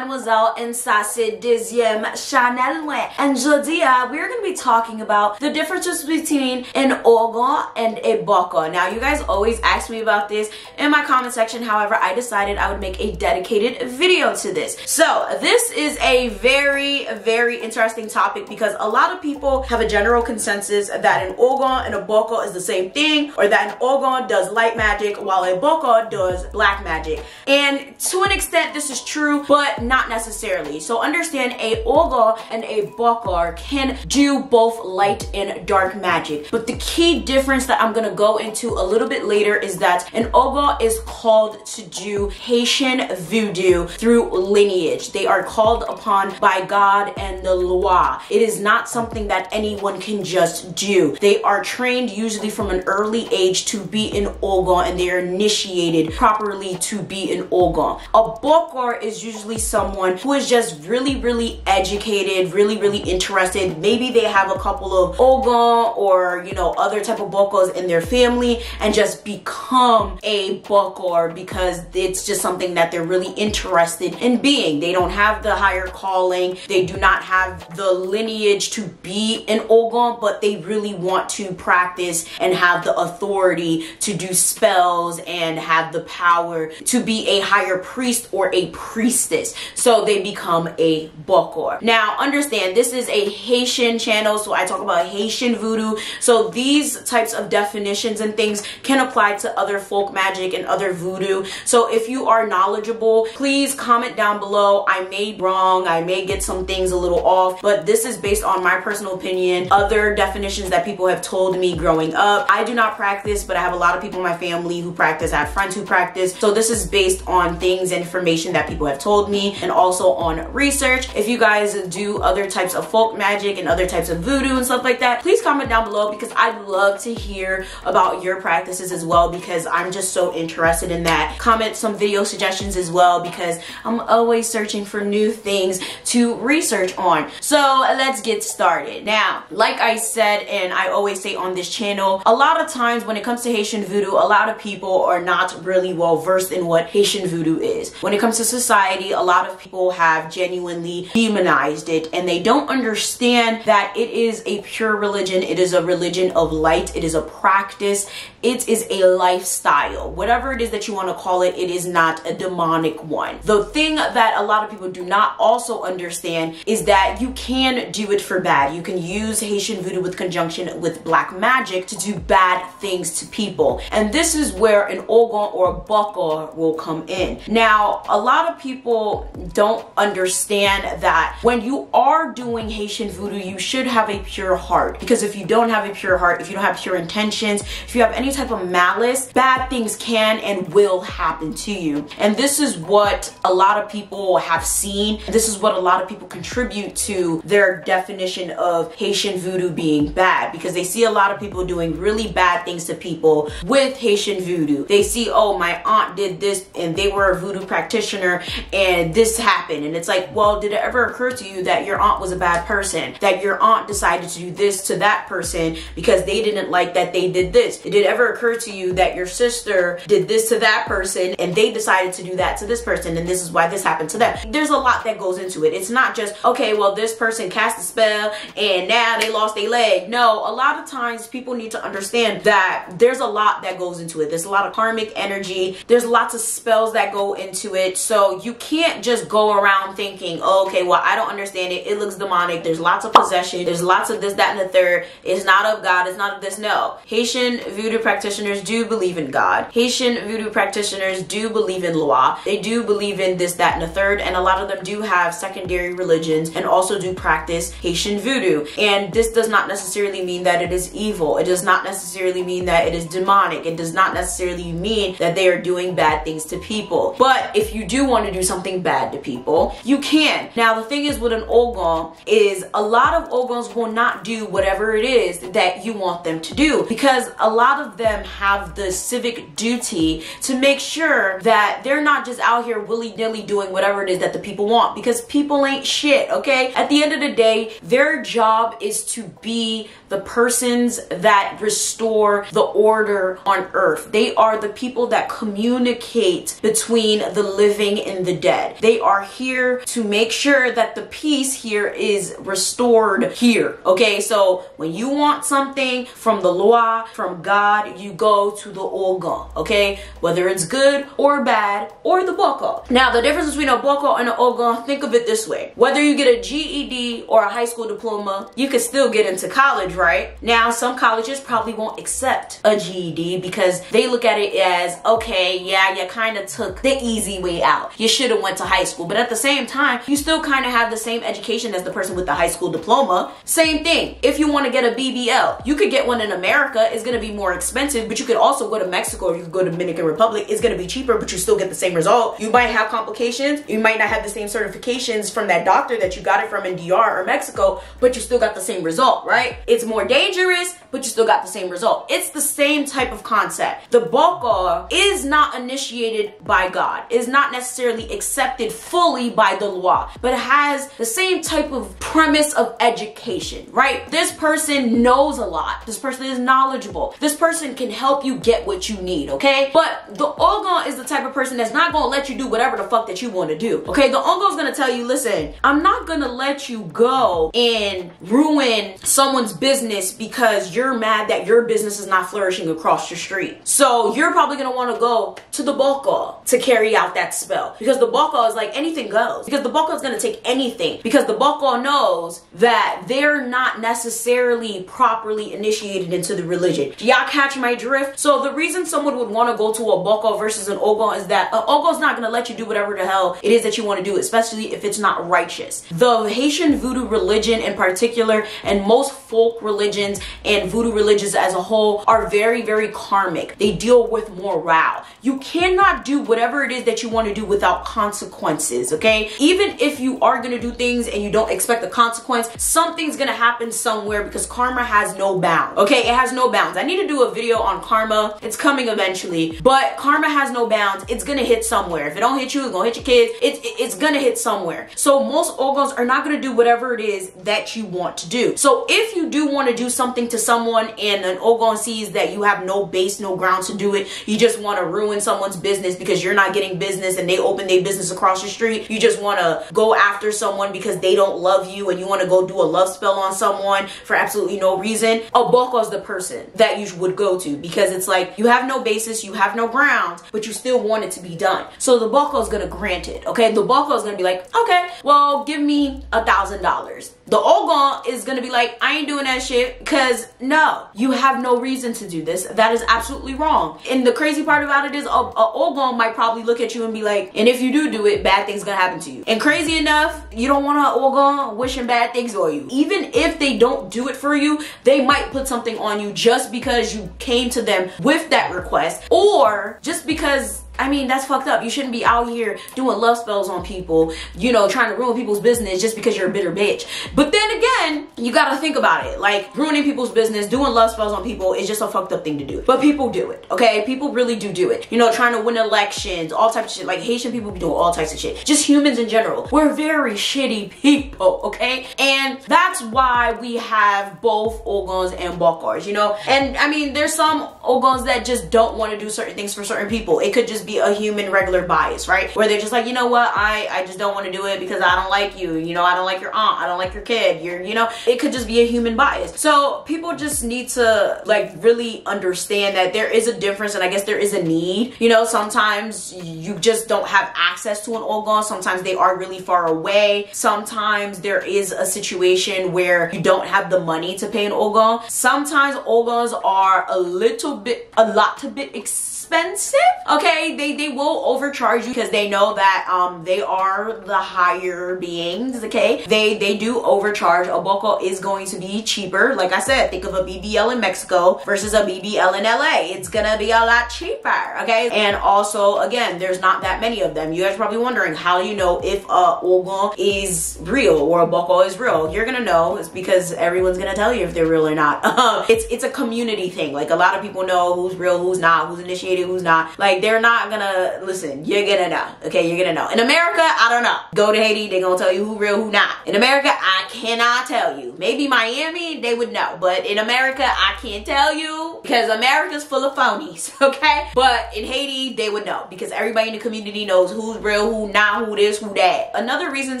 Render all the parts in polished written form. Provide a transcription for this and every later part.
Mademoiselle and ça c'est deuxième Chanel. And aujourd'hui, we're going to be talking about the differences between an Hougan and a Bokor. Now, you guys always ask me about this in my comment section. However, I decided I would make a dedicated video to this. So, this is a very, very interesting topic because a lot of people have a general consensus that an Hougan and a Bokor is the same thing, or that an Hougan does light magic while a Bokor does black magic. And to an extent, this is true, but not necessarily. So understand, a Hougan and a Bokor can do both light and dark magic. But the key difference that I'm gonna go into a little bit later is that an Hougan is called to do Haitian Voodoo through lineage. They are called upon by God and the loi. It is not something that anyone can just do. They are trained usually from an early age to be an Hougan, and they are initiated properly to be an Hougan. A Bokor is usually someone who is just really educated, really interested. Maybe they have a couple of Hougan or, you know, other type of Bokors in their family and just become a Bokor because it's just something that they're really interested in being. They don't have the higher calling. They do not have the lineage to be an Hougan, but they really want to practice and have the authority to do spells and have the power to be a higher priest or a priestess. So they become a Bokor. Now understand, this is a Haitian channel, so I talk about Haitian Voodoo. So these types of definitions and things can apply to other folk magic and other voodoo. So if you are knowledgeable, please comment down below. I may be wrong, I may get some things a little off, but this is based on my personal opinion, other definitions that people have told me growing up. I do not practice, but I have a lot of people in my family who practice. I have friends who practice. So this is based on things and information that people have told me, and also on research. If you guys do other types of folk magic and other types of voodoo and stuff like that, please comment down below because I'd love to hear about your practices as well, because I'm just so interested in that. Comment some video suggestions as well, because I'm always searching for new things to research on. So let's get started. Now, like I said, and I always say on this channel, a lot of times when it comes to Haitian Voodoo, a lot of people are not really well versed in what Haitian Voodoo is. When it comes to society, a lot of people have genuinely demonized it, and they don't understand that it is a pure religion. It is a religion of light. It is a practice. It is a lifestyle. Whatever it is that you want to call it, it is not a demonic one. The thing that a lot of people do not also understand is that you can do it for bad. You can use Haitian Voodoo with conjunction with black magic to do bad things to people. And this is where an Hougan or a Bokor will come in. Now, a lot of people don't understand that when you are doing Haitian Voodoo, you should have a pure heart. Because if you don't have a pure heart, if you don't have pure intentions, if you have any type of malice, bad things can and will happen to you. And this is what a lot of people have seen. This is what a lot of people contribute to their definition of Haitian Voodoo being bad, because they see a lot of people doing really bad things to people with Haitian Voodoo. They see, oh, my aunt did this and they were a voodoo practitioner and this happened. And it's like, well, did it ever occur to you that your aunt was a bad person? That your aunt decided to do this to that person because they didn't like that they did this? Did it ever occur to you that your sister did this to that person and they decided to do that to this person, and this is why this happened to them? There's a lot that goes into it. It's not just, okay, well, this person cast a spell and now they lost their leg. No, a lot of times people need to understand that there's a lot that goes into it. There's a lot of karmic energy. There's lots of spells that go into it. So you can't just go around thinking, oh, okay, well, I don't understand it. It looks demonic. There's lots of possession. There's lots of this, that, and the third. It's not of God. It's not of this. No. Haitian Voodoo practitioners do believe in God. Haitian Voodoo practitioners do believe in loi. They do believe in this, that, and the third. And a lot of them do have secondary religions and also do practice Haitian Voodoo. And this does not necessarily mean that it is evil. It does not necessarily mean that it is demonic. It does not necessarily mean that they are doing bad things to people. But if you do want to do something bad to people, you can. Now, the thing is with an Hougan is a lot of Hougans will not do whatever it is that you want them to do, because a lot of them have the civic duty to make sure that they're not just out here willy-nilly doing whatever it is that the people want, because people ain't shit, okay? At the end of the day, their job is to be the persons that restore the order on earth. They are the people that communicate between the living and the dead. They They are here to make sure that the peace here is restored here. Okay, so when you want something from the Loi, from God, you go to the Hougan. Okay, whether it's good or bad, or the Bokor. Now, the difference between a Bokor and an Hougan, think of it this way. Whether you get a GED or a high school diploma, you can still get into college, right? Now, some colleges probably won't accept a GED because they look at it as, okay, yeah, you kind of took the easy way out. You should have went to high school. But at the same time, you still kind of have the same education as the person with the high school diploma. Same thing. If you want to get a BBL, you could get one in America. It's going to be more expensive, but you could also go to Mexico or you could go to Dominican Republic. It's going to be cheaper, but you still get the same result. You might have complications. You might not have the same certifications from that doctor that you got it from in DR or Mexico, but you still got the same result, right? It's more dangerous, but you still got the same result. It's the same type of concept. The Bokor is not initiated by God, is not necessarily accepted fully by the Loi, but has the same type of premise of education, right? This person knows a lot. This person is knowledgeable. This person can help you get what you need, okay? But the Hougan is the type of person that's not gonna let you do whatever the fuck that you want to do, okay? The Hougan is gonna tell you, listen, I'm not gonna let you go and ruin someone's business because you're mad that your business is not flourishing across your street. So you're probably gonna want to go to the Bokor to carry out that spell, because the Bokor is like anything goes, because the Bokor is gonna take anything, because the Bokor knows that they're not necessarily properly initiated into the religion. Do y'all catch my drift? So the reason someone would want to go to a Bokor versus an Hougan is that an Hougan is not gonna let you do whatever the hell it is that you want to do, especially if it's not righteous. The Haitian Voodoo religion in particular, and most folk religions and Voodoo religions as a whole, are very, very karmic. They deal with morale. You cannot do whatever it is that you want to do without consequences, okay? Even if you are going to do things and you don't expect a consequence, something's going to happen somewhere, because karma has no bounds, okay? It has no bounds. I need to do a video on karma. It's coming eventually, but karma has no bounds. It's going to hit somewhere. If it don't hit you, it's going to hit your kids. It's going to hit somewhere. So most Hougans are not going to do whatever it is that you want to do. So if you do want to do something to someone and an Hougan sees that you have no base, no grounds to do it, you just want to ruin someone's business because you're not getting business and they open their business across your street, you just want to go after someone because they don't love you and you want to go do a love spell on someone for absolutely no reason, a Bokor is the person that you would go to, because it's like you have no basis, you have no grounds, but you still want it to be done. So the Bokor is going to grant it, okay? The Bokor is going to be like, okay, well, give me $1,000. The Hougan is going to be like, I ain't doing that shit, because no, you have no reason to do this. That is absolutely wrong. And the crazy part about it is a Hougan might probably look at you and be like, and if you do it, bad things gonna happen to you. And crazy enough, you don't want a Hougan wishing bad things on you. Even if they don't do it for you, they might put something on you just because you came to them with that request, or just because, I mean, that's fucked up. You shouldn't be out here doing love spells on people, you know, trying to ruin people's business just because you're a bitter bitch. But then again, you gotta think about it. Like, ruining people's business, doing love spells on people is just a fucked up thing to do. But people do it, okay? People really do it. You know, trying to win elections, all types of shit. Like, Haitian people be doing all types of shit. Just humans in general. We're very shitty people, okay? And that's why we have both Hougans and Bokors, you know? And I mean, there's some Hougans that just don't want to do certain things for certain people. It could just be a human regular bias, right? Where they're just like, you know what, I just don't want to do it because I don't like you, you know, I don't like your aunt, I don't like your kid, you know, it could just be a human bias. So people just need to like really understand that there is a difference, and I guess there is a need. You know, sometimes you just don't have access to an Hougan. Sometimes they are really far away. Sometimes there is a situation where you don't have the money to pay an Hougan. Sometimes Hougans are a lot expensive, okay? They will overcharge you because they know that they are the higher beings, okay? They do overcharge. A Bokor is going to be cheaper. Like I said, think of a BBL in Mexico versus a BBL in LA. It's gonna be a lot cheaper, okay? And also, again, there's not that many of them. You guys are probably wondering, how do you know if a Hougan is real or a Bokor is real? You're gonna know. It's because everyone's gonna tell you if they're real or not. It's a community thing. Like, a lot of people know who's real, who's not, who's initiated, Haiti, who's not. Like, they're not gonna listen. You're gonna know. Okay, you're gonna know. In America, I don't know. Go to Haiti, they're gonna tell you who real, who not. In America, I cannot tell you. Maybe Miami, they would know. But in America, I can't tell you because America's full of phonies, okay? But in Haiti, they would know because everybody in the community knows who's real, who not, who this, who that. Another reason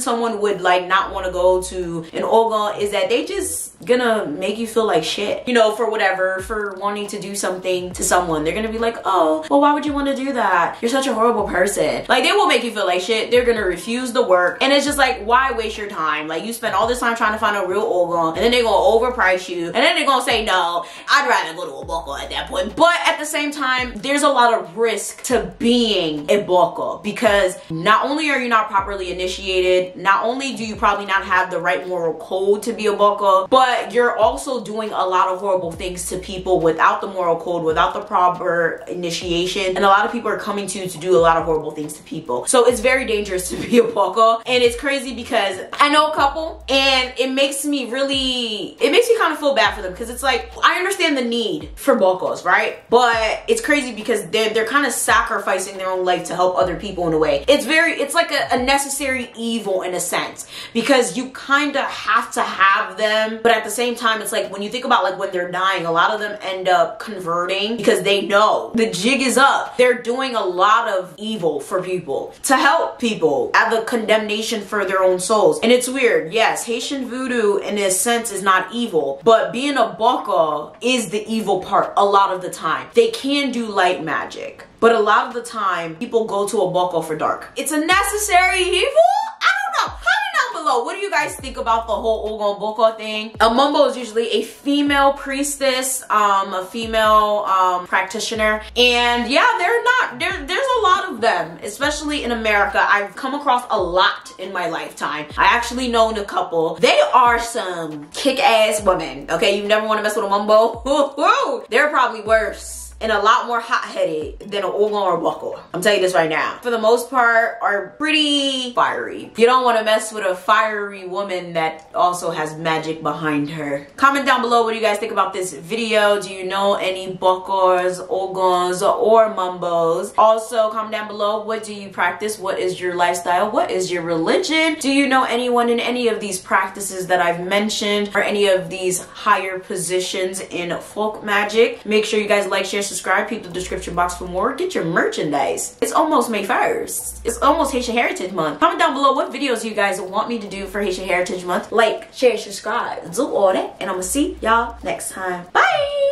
someone would like not want to go to an Hougan is that they just gonna make you feel like shit, you know, for whatever, for wanting to do something to someone. They're gonna be like, oh, well, why would you want to do that? You're such a horrible person. Like, they will make you feel like shit. They're gonna refuse the work, and it's just like, why waste your time? Like, you spend all this time trying to find a real Hougan, and then they're gonna overprice you, and then they're gonna say no. I'd rather go to a Bokor at that point. But at the same time, there's a lot of risk to being a Bokor because not only are you not properly initiated, not only do you probably not have the right moral code to be a Bokor, but you're also doing a lot of horrible things to people without the moral code, without the proper initiation, and a lot of people are coming to you to do a lot of horrible things to people. So it's very dangerous to be a Bokor, and it's crazy because I know a couple, and it makes me kind of feel bad for them because it's like, I understand the need for Bokors, right? But it's crazy because they're kind of sacrificing their own life to help other people in a way. It's like a necessary evil in a sense because you kind of have to have them, but at the same time, it's like when you think about like when they're dying, a lot of them end up converting because they know the jig is up. They're doing a lot of evil for people to help people have a condemnation for their own souls. And it's weird. Yes, Haitian Voodoo in a sense is not evil, but being a Bokor is the evil part a lot of the time. They can do light magic, but a lot of the time people go to a Bokor for dark. It's a necessary evil? I don't know. Below, what do you guys think about the whole Hougan Bokor thing? A mumbo is usually a female priestess, a female practitioner, and yeah, there's a lot of them, especially in America. I've come across a lot in my lifetime. I actually known a couple. They are some kick-ass women. Okay, you never want to mess with a mumbo. They're probably worse and a lot more hot-headed than an Hougan or a Bokor. I'm telling you this right now. For the most part, are pretty fiery. You don't want to mess with a fiery woman that also has magic behind her. Comment down below what do you guys think about this video. Do you know any Bokors, Hougans, or Mumbos? Also, comment down below, what do you practice? What is your lifestyle? What is your religion? Do you know anyone in any of these practices that I've mentioned or any of these higher positions in folk magic? Make sure you guys like, share, subscribe, peep the description box for more. Get your merchandise. It's almost May 1st. It's almost Haitian Heritage Month. Comment down below what videos you guys want me to do for Haitian Heritage Month. Like, share, subscribe, do all that, and I'm gonna see y'all next time. Bye!